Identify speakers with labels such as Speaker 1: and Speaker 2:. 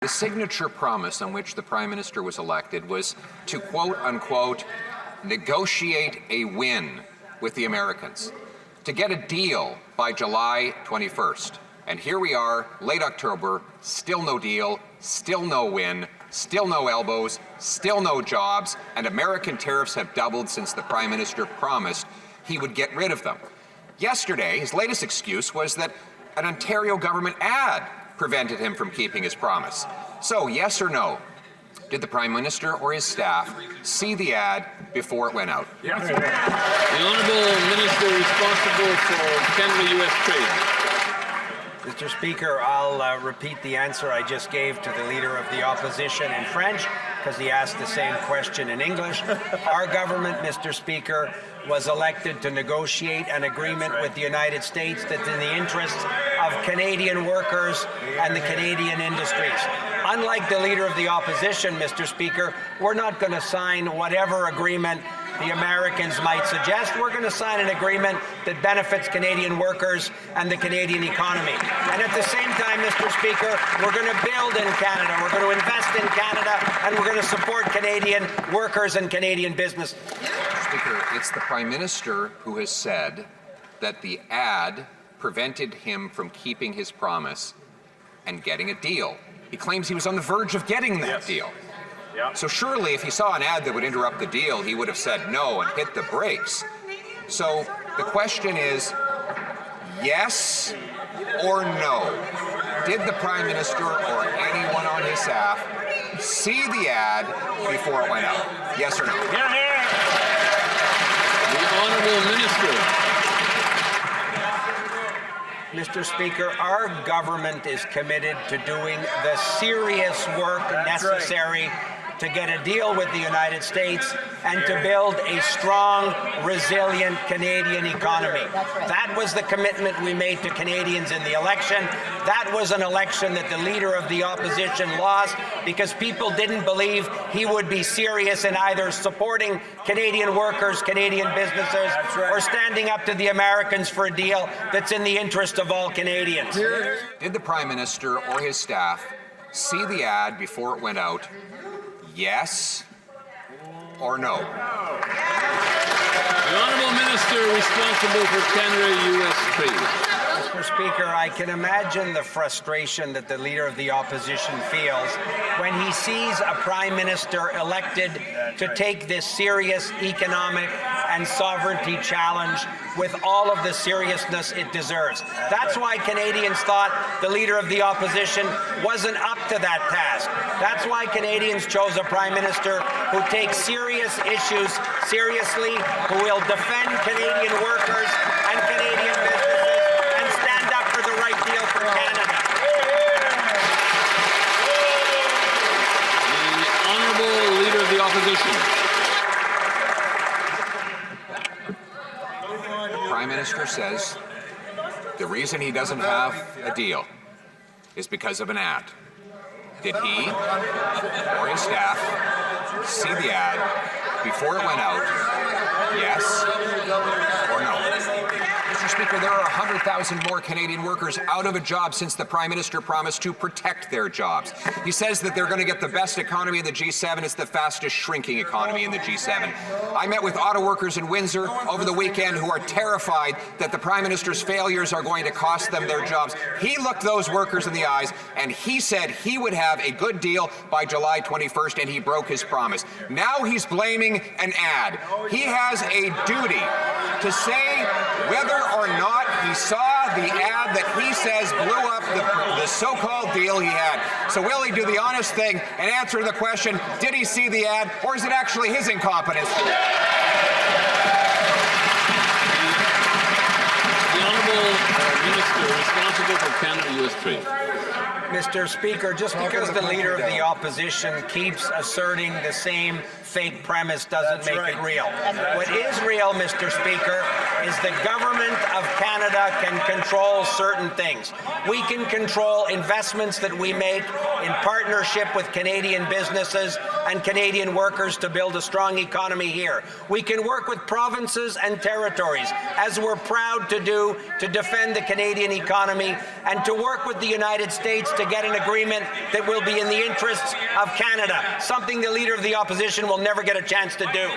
Speaker 1: The signature promise on which the Prime Minister was elected was to, quote unquote, negotiate a win with the Americans, to get a deal by July 21st. And here we are, late October, still no deal, still no win, still no elbows, still no jobs, and American tariffs have doubled since the Prime Minister promised he would get rid of them. Yesterday, his latest excuse was that an Ontario government ad prevented him from keeping his promise. So, yes or no, did the Prime Minister or his staff see the ad before it went out?
Speaker 2: Yes. The Honourable Minister responsible for Canada-US trade.
Speaker 3: Mr. Speaker, I'll repeat the answer I just gave to the Leader of the Opposition in French, because he asked the same question in English. Our government, Mr. Speaker, was elected to negotiate an agreement with the United States that's in the interests of Canadian workers and the Canadian industries. Unlike the Leader of the Opposition, Mr. Speaker, we're not going to sign whatever agreement the Americans might suggest. We're going to sign an agreement that benefits Canadian workers and the Canadian economy. And at the same time, Mr. Speaker, we're going to build in Canada, we're going to invest in Canada, and we're going to support Canadian workers and Canadian business.
Speaker 1: Mr. Speaker, it's the Prime Minister who has said that the ad prevented him from keeping his promise and getting a deal. He claims he was on the verge of getting that deal. Yeah. So surely if he saw an ad that would interrupt the deal, he would have said no and hit the brakes. So the question is, yes or no? Did the Prime Minister or anyone on his staff see the ad before it went out? Yes or no?
Speaker 2: Yeah, yeah. The Honourable Minister.
Speaker 3: Mr. Speaker, our government is committed to doing the serious work necessary to get a deal with the United States and to build a strong, resilient Canadian economy. That was the commitment we made to Canadians in the election. That was an election that the Leader of the Opposition lost because people didn't believe he would be serious in either supporting Canadian workers, Canadian businesses, or standing up to the Americans for a deal that's in the interest of all Canadians.
Speaker 1: Did the Prime Minister or his staff see the ad before it went out? Yes or no?
Speaker 2: The Honourable Minister responsible for Canada-US trade.
Speaker 3: Mr. Speaker, I can imagine the frustration that the Leader of the Opposition feels when he sees a Prime Minister elected to take this serious economic and sovereignty challenge with all of the seriousness it deserves. That's why Canadians thought the Leader of the Opposition wasn't up to that task. That's why Canadians chose a Prime Minister who takes serious issues seriously, who will defend Canadian workers and Canadian businesses and stand up for the right deal for Canada.
Speaker 2: The Honourable Leader of the Opposition.
Speaker 1: Prime Minister says the reason he doesn't have a deal is because of an ad. Did he or his staff see the ad before it went out? Yes or no? Mr. Speaker, there are 100,000 more Canadian workers out of a job since the Prime Minister promised to protect their jobs. He says that they're going to get the best economy in the G7. It's the fastest shrinking economy in the G7. I met with auto workers in Windsor over the weekend who are terrified that the Prime Minister's failures are going to cost them their jobs. He looked those workers in the eyes and he said he would have a good deal by July 21st, and he broke his promise. Now he's blaming an ad. He has a duty to say whether or not he saw the ad that he says blew up the so-called deal he had. So will he do the honest thing and answer the question, did he see the ad, or is it actually his incompetence?
Speaker 2: The Honourable Minister responsible for Canada-US trade.
Speaker 3: Mr. Speaker, just because the Leader of the Opposition keeps asserting the same fake premise doesn't make it real. What is real, Mr. Speaker, is the government of Canada can control certain things. We can control investments that we make in partnership with Canadian businesses and Canadian workers to build a strong economy here. We can work with provinces and territories, as we're proud to do, to defend the Canadian economy and to work with the United States to to get an agreement that will be in the interests of Canada, something the Leader of the Opposition will never get a chance to do.